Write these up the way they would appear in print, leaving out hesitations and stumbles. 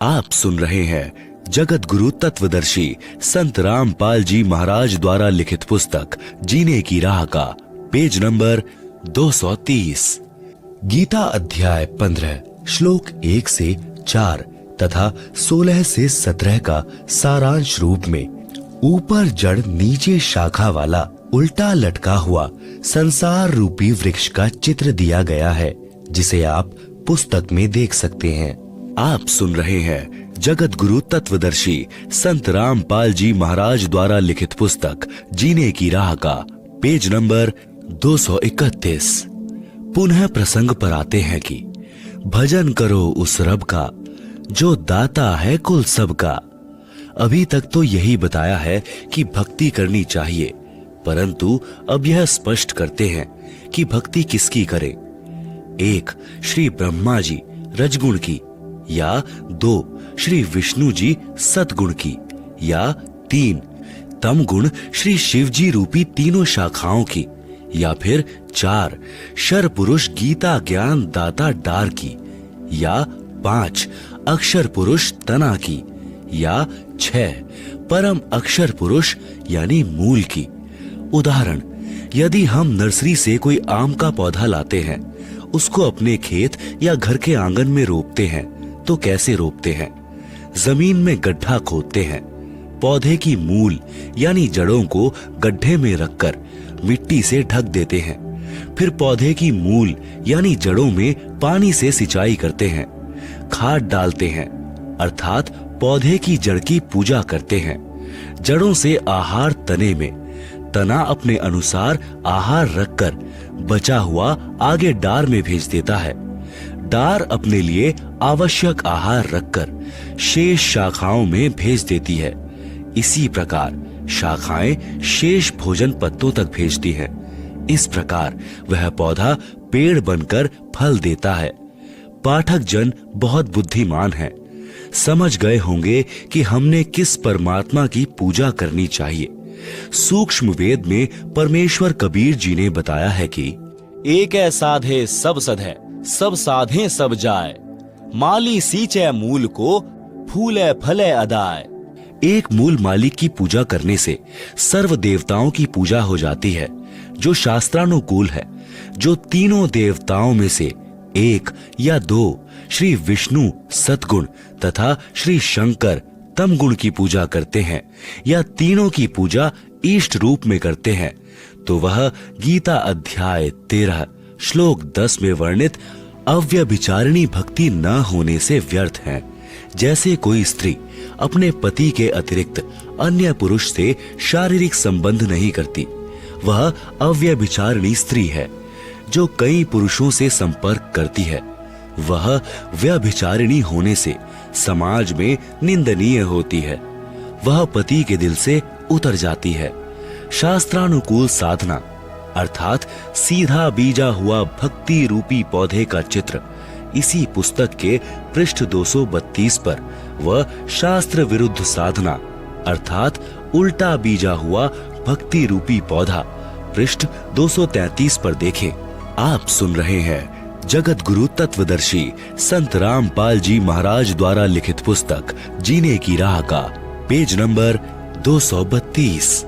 आप सुन रहे हैं जगत गुरु तत्वदर्शी संत रामपाल जी महाराज द्वारा लिखित पुस्तक जीने की राह का पेज नंबर 230। गीता अध्याय 15 श्लोक 1 से 4 तथा 16 से 17 का सारांश रूप में ऊपर जड़ नीचे शाखा वाला उल्टा लटका हुआ संसार रूपी वृक्ष का चित्र दिया गया है, जिसे आप पुस्तक में देख सकते हैं। आप सुन रहे हैं जगत गुरु तत्वदर्शी संत रामपाल जी महाराज द्वारा लिखित पुस्तक जीने की राह का पेज नंबर 231। पुनः प्रसंग पर आते हैं कि भजन करो उस रब का जो दाता है कुल सबका। अभी तक तो यही बताया है कि भक्ति करनी चाहिए, परंतु अब यह स्पष्ट करते हैं कि भक्ति किसकी करें। 1 श्री ब्रह्मा जी रजगुण की, या 2 श्री विष्णु जी सतगुण की, या 3 तम गुण श्री शिव जी रूपी तीनों शाखाओं की, या फिर 4 शर पुरुष गीता ज्ञान दाता डार की, या 5 अक्षर पुरुष तना की, या 6 परम अक्षर पुरुष यानी मूल की। उदाहरण, यदि हम नर्सरी से कोई आम का पौधा लाते हैं, उसको अपने खेत या घर के आंगन में रोपते हैं तो कैसे रोपते हैं? जमीन में गड्ढा खोदते हैं, पौधे की मूल यानी जड़ों को गड्ढे में रखकर मिट्टी से ढक देते हैं। फिर पौधे की मूल यानी जड़ों में पानी से सिंचाई करते हैं, खाद डालते हैं, अर्थात पौधे की जड़ की पूजा करते हैं। जड़ों से आहार तने में, तना अपने अनुसार आहार रखकर बचा हुआ आगे डार में भेज देता है। डार अपने लिए आवश्यक आहार रखकर शेष शाखाओं में भेज देती है। इसी प्रकार शाखाएं शेष भोजन पत्तों तक भेजती हैं। इस प्रकार वह पौधा पेड़ बनकर फल देता है। पाठक जन बहुत बुद्धिमान हैं, समझ गए होंगे कि हमने किस परमात्मा की पूजा करनी चाहिए। सूक्ष्म वेद में परमेश्वर कबीर जी ने बताया है कि एक है साधे सब सधे, सब साधे सब जाए, माली सींचे मूल को, फूले फले अदाए। एक मूल मालिक की पूजा करने से सर्व देवताओं की पूजा हो जाती है, जो शास्त्रानुकूल है। जो तीनों देवताओं में से 1 या 2 श्री विष्णु सतगुण तथा श्री शंकर तम गुण की पूजा करते हैं, या तीनों की पूजा इष्ट रूप में करते हैं, तो वह गीता अध्याय 13 श्लोक 10 में वर्णित अव्यभिचारिणी भक्ति न होने से व्यर्थ है। जैसे कोई स्त्री अपने पति के अतिरिक्त अन्य पुरुष से शारीरिक संबंध नहीं करती, वह अव्यभिचारिणी स्त्री है। जो कई पुरुषों से संपर्क करती है, वह व्यभिचारिणी होने से समाज में निंदनीय होती है। वह पति के दिल से उतर जाती है। शास्त्रानुकूल साधना अर्थात सीधा बीजा हुआ भक्ति रूपी पौधे का चित्र इसी पुस्तक के पृष्ठ 232 पर व शास्त्र विरुद्ध साधना अर्थात उल्टा बीजा हुआ भक्ति रूपी पौधा पृष्ठ 233 पर देखें। आप सुन रहे हैं जगत गुरु तत्वदर्शी संत रामपाल जी महाराज द्वारा लिखित पुस्तक जीने की राह का पेज नंबर 232।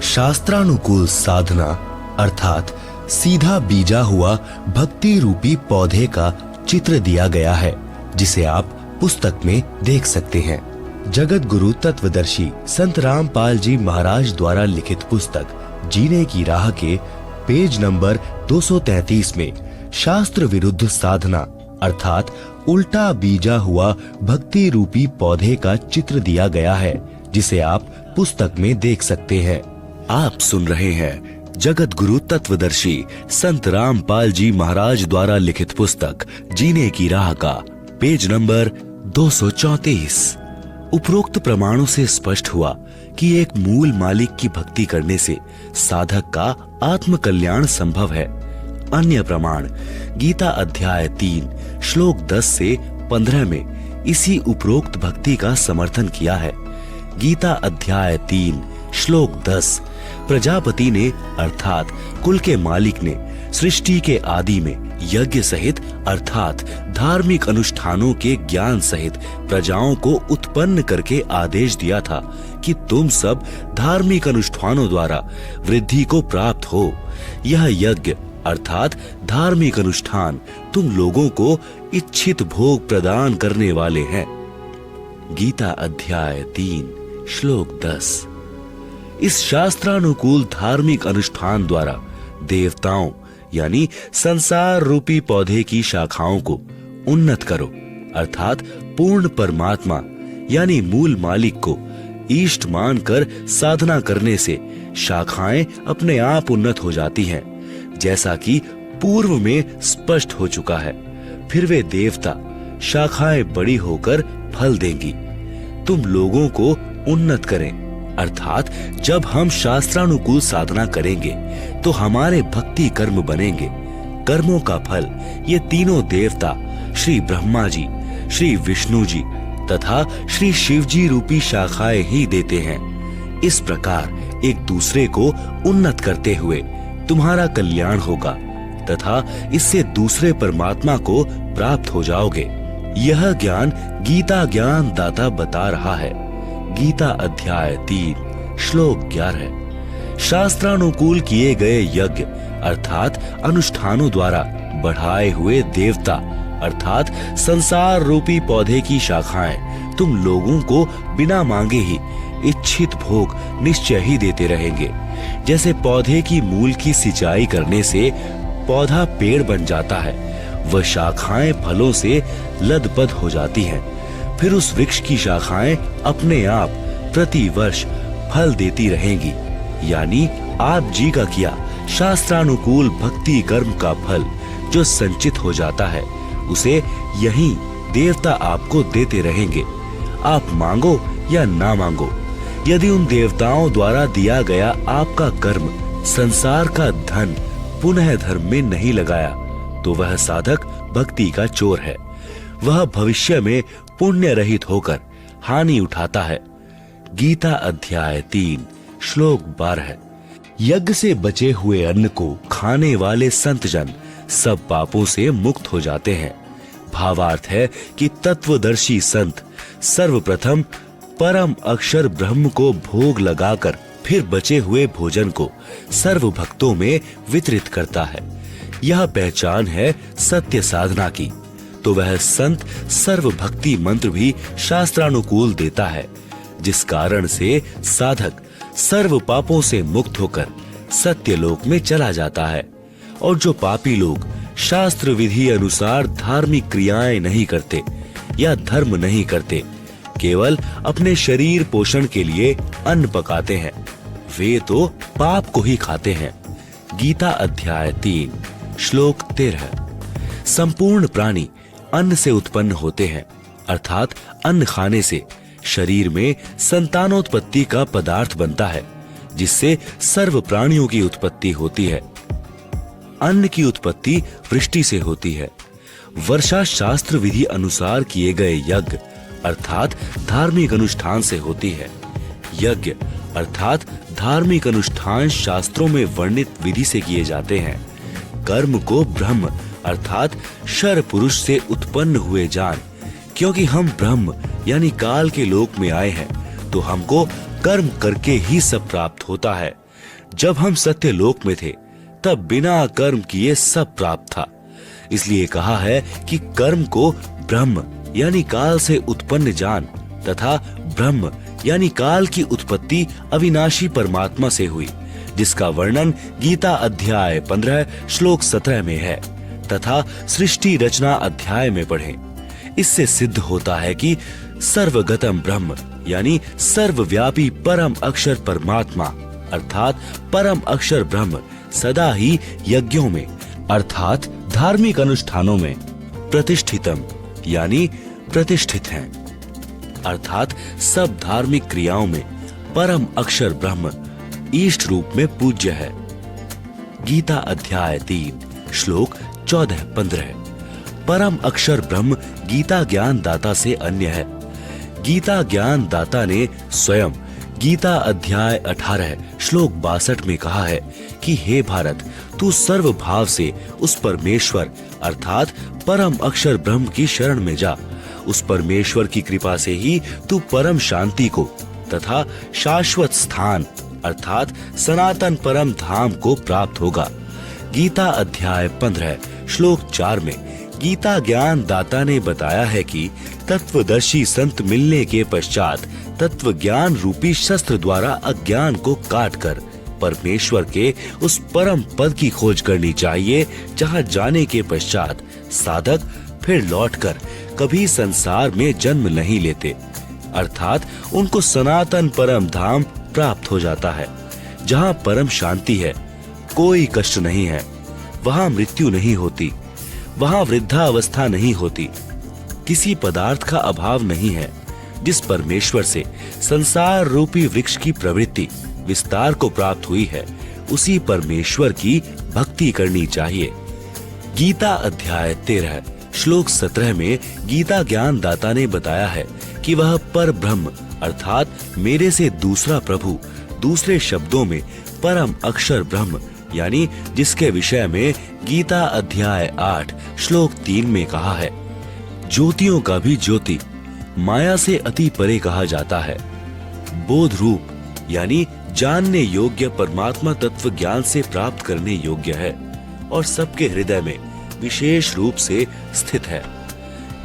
शास्त्रानुकूल साधना अर्थात सीधा बीजा हुआ भक्ति रूपी पौधे का चित्र दिया गया है, जिसे आप पुस्तक में देख सकते हैं। जगत गुरु तत्वदर्शी संत रामपाल जी महाराज द्वारा लिखित पुस्तक जीने की राह के पेज नंबर 233 में शास्त्र विरुद्ध साधना अर्थात उल्टा बीजा हुआ भक्ति रूपी पौधे का चित्र दिया गया है, जिसे आप पुस्तक में देख सकते हैं। आप सुन रहे हैं जगत गुरु तत्वदर्शी संत रामपाल जी महाराज द्वारा लिखित पुस्तक जीने की राह का पेज नंबर 234। उपरोक्त प्रमाणों से स्पष्ट हुआ कि एक मूल मालिक की भक्ति करने से साधक का आत्म कल्याण संभव है। अन्य प्रमाण गीता अध्याय 3 श्लोक 10 से 15 में इसी उपरोक्त भक्ति का समर्थन किया है। गीता अध्याय 3 श्लोक 10 प्रजापति ने अर्थात कुल के मालिक ने सृष्टि के आदि में यज्ञ सहित अर्थात धार्मिक अनुष्ठानों के ज्ञान सहित प्रजाओं को उत्पन्न करके आदेश दिया था कि तुम सब धार्मिक अनुष्ठानों द्वारा वृद्धि को प्राप्त हो। यह यज्ञ अर्थात धार्मिक अनुष्ठान तुम लोगों को इच्छित भोग प्रदान करने वाले हैं। गीता अध्याय 3 श्लोक 10। इस शास्त्रानुकूल धार्मिक अनुष्ठान द्वारा देवताओं यानी संसार रूपी पौधे की शाखाओं को उन्नत करो, अर्थात पूर्ण परमात्मा यानी मूल मालिक को इष्ट मानकर साधना करने से शाखाएं अपने आप उन्नत हो जाती हैं, जैसा कि पूर्व में स्पष्ट हो चुका है। फिर वे देवता शाखाएं बड़ी होकर फल देंगी। तुम लोगों को उन्नत करें, अर्थात जब हम शास्त्रानुकूल साधना करेंगे तो हमारे भक्ति कर्म बनेंगे। कर्मों का फल ये तीनों देवता श्री ब्रह्मा जी, श्री विष्णु जी तथा श्री शिव जी रूपी शाखाएं ही देते हैं। इस प्रकार एक दूसरे को उन्नत करते हुए तुम्हारा कल्याण होगा तथा इससे दूसरे परमात्मा को प्राप्त हो जाओगे। यह ज्ञान गीता ज्ञान दाता बता रहा है। गीता अध्याय 3 श्लोक 11। शास्त्रानुकूल किए गए यज्ञ अर्थात अनुष्ठानों द्वारा बढ़ाए हुए देवता अर्थात संसार रूपी पौधे की शाखाएं तुम लोगों को बिना मांगे ही इच्छित भोग निश्चय ही देते रहेंगे। जैसे पौधे की मूल की सिंचाई करने से पौधा पेड़ बन जाता है, वह शाखाएं फलों से लदपद हो जाती हैं। फिर उस वृक्ष की शाखाएं अपने आप प्रति वर्ष फल देती रहेंगी। यानी आप जी का किया शास्त्रानुकूल भक्ति कर्म का फल जो संचित हो जाता है, उसे यही देवता आपको देते रहेंगे। आप मांगो या ना मांगो, यदि उन देवताओं द्वारा दिया गया आपका कर्म संसार का धन पुनः धर्म में नहीं लगाया तो वह साधक भक्ति का चोर है। वह भविष्य में पुण्य रहित होकर हानि उठाता है। गीता अध्याय 3 श्लोक 12। यज्ञ से बचे हुए अन्न को खाने वाले संत जन सब पापों से मुक्त हो जाते हैं। भावार्थ है कि तत्वदर्शी संत सर्वप्रथम परम अक्षर ब्रह्म को भोग लगाकर फिर बचे हुए भोजन को सर्व भक्तों में वितरित करता है। यह पहचान है सत्य साधना की। तो वह संत सर्व भक्ति मंत्र भी शास्त्रानुकूल देता है, जिस कारण से साधक सर्व पापों से मुक्त होकर सत्य लोक में चला जाता है। और जो पापी लोग शास्त्र विधि अनुसार धार्मिक क्रियाएं नहीं करते या धर्म नहीं करते, केवल अपने शरीर पोषण के लिए अन्न पकाते हैं, वे तो पाप को ही खाते हैं। गीता अध्याय 3 श्लोक 13। संपूर्ण प्राणी अन्न से उत्पन्न होते हैं, अर्थात अन्न खाने से शरीर में संतानोत्पत्ति का पदार्थ बनता है, जिससे सर्व प्राणियों की उत्पत्ति होती है। अन्न की उत्पत्ति वृष्टि से होती है। वर्षा शास्त्र विधि अनुसार किए गए यज्ञ अर्थात धार्मिक अनुष्ठान से होती है। यज्ञ अर्थात धार्मिक अनुष्ठान शास्त्रों में वर्णित विधि से किए जाते हैं। कर्म को ब्रह्म अर्थात शर पुरुष से उत्पन्न हुए जान, क्योंकि हम ब्रह्म यानी काल के लोक में आए हैं तो हमको कर्म करके ही सब प्राप्त होता है। जब हम सत्य लोक में थे तब बिना कर्म किए सब प्राप्त था। इसलिए कहा है कि कर्म को ब्रह्म यानी काल से उत्पन्न जान तथा ब्रह्म यानी काल की उत्पत्ति अविनाशी परमात्मा से हुई, जिसका वर्णन गीता अध्याय 15 श्लोक 17 में है तथा सृष्टि रचना अध्याय में पढ़ें। इससे सिद्ध होता है कि सर्वगतम ब्रह्म यानी सर्वव्यापी परम अक्षर परमात्मा अर्थात परम अक्षर ब्रह्म सदा ही यज्ञों में अर्थात धार्मिक अनुष्ठानों में प्रतिष्ठितम यानी प्रतिष्ठित हैं, अर्थात सब धार्मिक क्रियाओं में परम अक्षर ब्रह्म इष्ट रूप में पूज्य है। गीता अध्याय 3 श्लोक 14-15। परम अक्षर ब्रह्म गीता ज्ञान दाता से अन्य है। गीता ज्ञान दाता ने स्वयं गीता अध्याय 18 श्लोक 62 में कहा है कि हे भारत, तू सर्व भाव से उस परमेश्वर अर्थात परम अक्षर ब्रह्म की शरण में जा। उस परमेश्वर की कृपा से ही तू परम शांति को तथा शाश्वत स्थान अर्थात सनातन परम धाम को प्राप्त होगा। गीता अध्याय 15 श्लोक 4 में गीता ज्ञान दाता ने बताया है कि तत्वदर्शी संत मिलने के पश्चात तत्व ज्ञान रूपी शस्त्र द्वारा अज्ञान को काटकर परमेश्वर के उस परम पद की खोज करनी चाहिए, जहां जाने के पश्चात साधक फिर लौटकर कभी संसार में जन्म नहीं लेते, अर्थात उनको सनातन परम धाम प्राप्त हो जाता है। जहां परम शांति है, कोई कष्ट नहीं है, वहां मृत्यु नहीं होती, वहां वृद्धावस्था नहीं होती, किसी पदार्थ का अभाव नहीं है। जिस परमेश्वर से संसार रूपी वृक्ष की प्रवृत्ति विस्तार को प्राप्त हुई है, उसी परमेश्वर की भक्ति करनी चाहिए। गीता अध्याय 13 श्लोक 17 में गीता ज्ञान दाता ने बताया है कि वह पर ब्रह्म अर्थात मेरे से दूसरा प्रभु, दूसरे शब्दों में परम अक्षर ब्रह्म, यानी जिसके विषय में गीता अध्याय 8 श्लोक 3 में कहा है, ज्योतियों का भी ज्योति, माया से अति परे कहा जाता है, बोध रूप यानी जानने योग्य परमात्मा तत्व ज्ञान से प्राप्त करने योग्य है और सबके हृदय में विशेष रूप से स्थित है।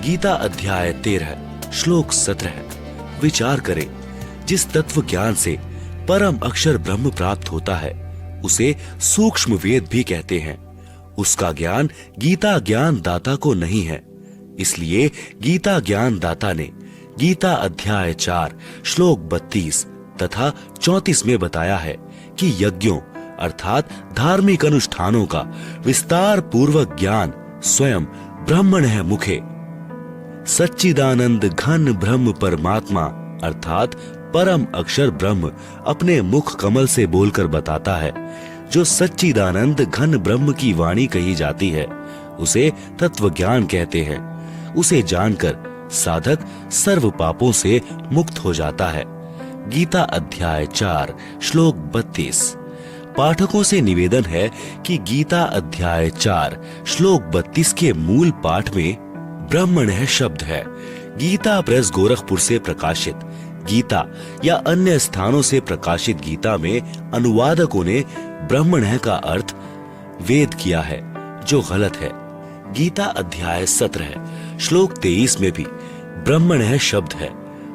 गीता अध्याय 13 श्लोक 17 विचार करें, जिस तत्व ज्ञान से परम अक्षर ब्रह्म प्राप्त होता है उसे सूक्ष्म वेद भी कहते हैं। उसका ज्ञान गीता ज्ञान दाता को नहीं है। इसलिए गीता ज्ञान दाता ने गीता अध्याय 4 श्लोक 32 तथा 34 में बताया है कि यज्ञों अर्थात धार्मिक अनुष्ठानों का विस्तार पूर्वक ज्ञान स्वयं ब्रह्मण है मुखे। सच्चिदानंद घन ब्रह्म परमात्मा अर्थात परम अक्षर ब्रह्म अपने मुख कमल से बोलकर बताता है। जो सच्चिदानंद घन ब्रह्म की वाणी कही जाती है उसे तत्व ज्ञान कहते हैं। उसे जानकर साधक सर्व पापों से मुक्त हो जाता है। गीता अध्याय 4 श्लोक 32। पाठकों से निवेदन है कि गीता अध्याय 4 श्लोक 32 के मूल पाठ में ब्रह्मण्य शब्द है। गीता प्रेस गोरखपुर से प्रकाशित गीता या अन्य स्थानों से प्रकाशित गीता में अनुवादकों ने ब्रह्मण्य का अर्थ वेद किया है, जो गलत है। गीता अध्याय 17 श्लोक 23 में भी ब्रह्मण्य शब्द है।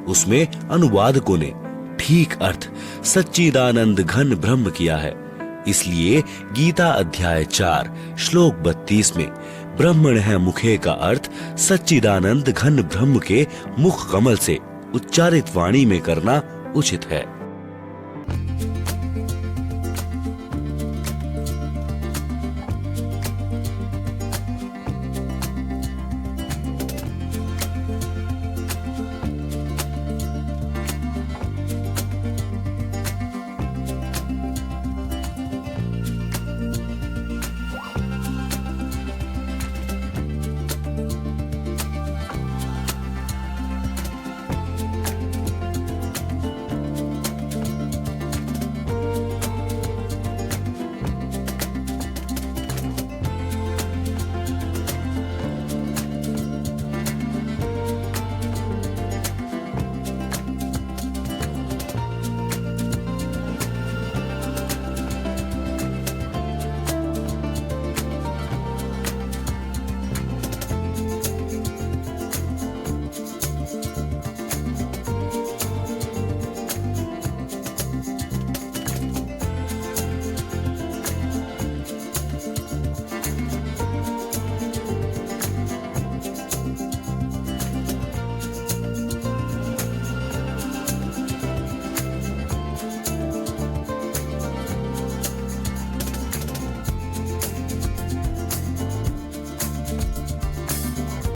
उसमें अनुवादकों ने ठीक अर्थ सच्चिदानंद घन ब्रह्म किया है। इसलिए गीता अध्याय 4 श्लोक 32 में ब्रह्मण्य मुखे का अर्थ सच्चिदानंद घन ब्रह्म के मुख कमल से उच्चारित वाणी में करना उचित है।